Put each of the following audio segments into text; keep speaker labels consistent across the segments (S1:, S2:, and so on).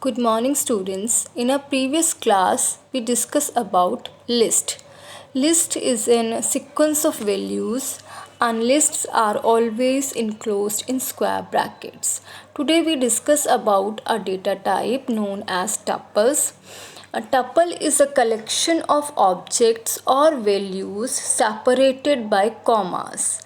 S1: Good morning students. In our previous class we discussed about list. List is a sequence of values and lists are always enclosed in square brackets. Today we discuss about a data type known as tuples. A tuple is a collection of objects or values separated by commas.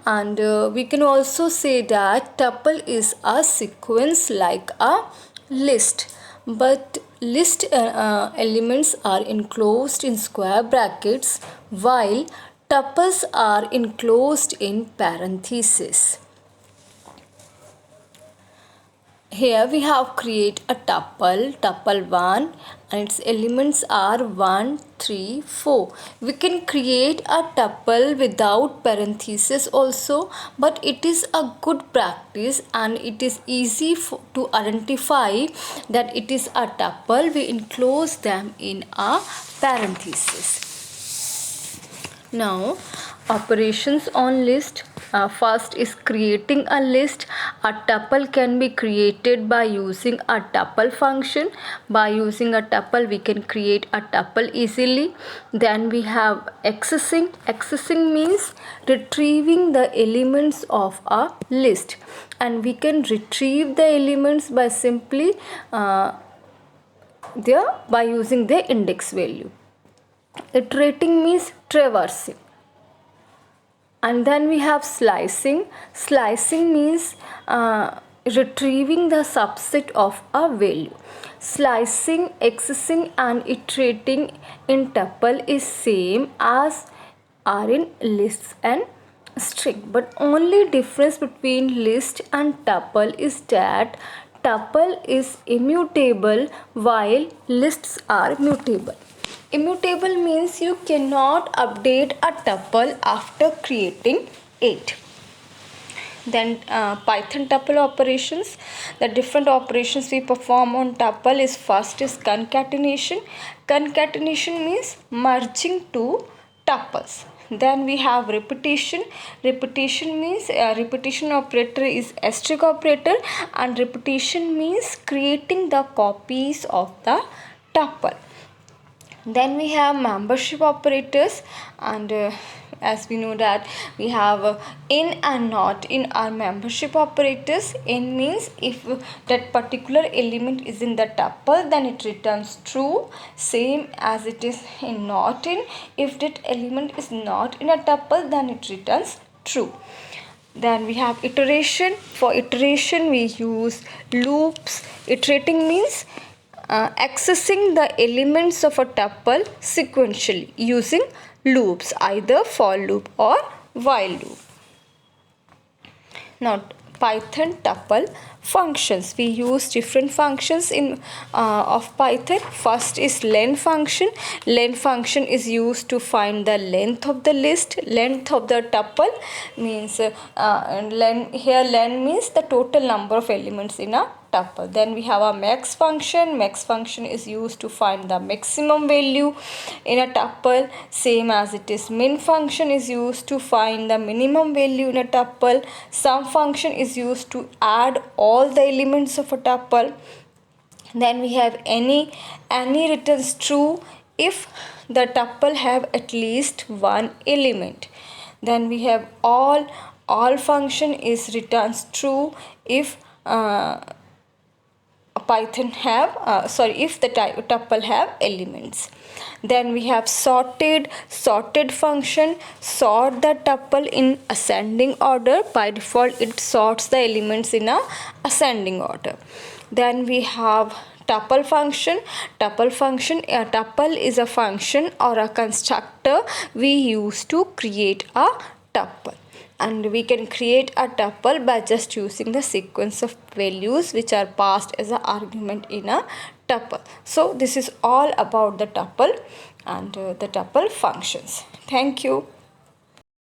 S1: And we can also say that tuple is a sequence like a list, but list elements are enclosed in square brackets while tuples are enclosed in parentheses. Here we have create a tuple 1, and its elements are 1, 3, 4. We can create a tuple without parentheses also, but it is a good practice and it is easy to identify that it is a tuple. We enclose them in a parenthesis. Now operations on list. First is creating a list. A tuple can be created by using a tuple function. By using a tuple we can create a tuple easily. Then we have accessing. Accessing means retrieving the elements of a list, and we can retrieve the elements by simply by using the index value. Iterating means traversing. And then we have slicing. Slicing means retrieving the subset of a value. Slicing, accessing and iterating in tuple is same as are in lists and string, but only difference between list and tuple is that tuple is immutable while lists are mutable. Immutable means you cannot update a tuple after creating it. Then Python tuple operations. The different operations we perform on tuple is first is concatenation. Concatenation means merging two tuples. Then we have repetition. Repetition means repetition operator is asterisk operator, and repetition means creating the copies of the tuple. Then we have membership operators, and as we know that we have in and not in our membership operators. In means if that particular element is in the tuple, then it returns true, same as it is in not in. If that element is not in a tuple, then it returns true. Then we have iteration. For iteration we use loops. Iterating means accessing the elements of a tuple sequentially using loops, either for loop or while loop. Now Python tuple functions. We use different functions in of Python. First is len function. Len function is used to find the length of the list. Length of the tuple means len means the total number of elements in a tuple. Then we have a max function. Max function is used to find the maximum value in a tuple, same as it is min function is used to find the minimum value in a tuple. Sum function is used to add all the elements of a tuple. Then we have any returns true if the tuple have at least one element. Then we have all function is returns true if Python have if the tuple have elements. Then we have sorted function. Sort the tuple in ascending order. By default it sorts the elements in a ascending order. Then we have tuple function. A tuple is a function or a constructor we use to create a tuple, and we can create a tuple by just using the sequence of values which are passed as an argument in a tuple. So this is all about the tuple and the tuple functions. Thank you.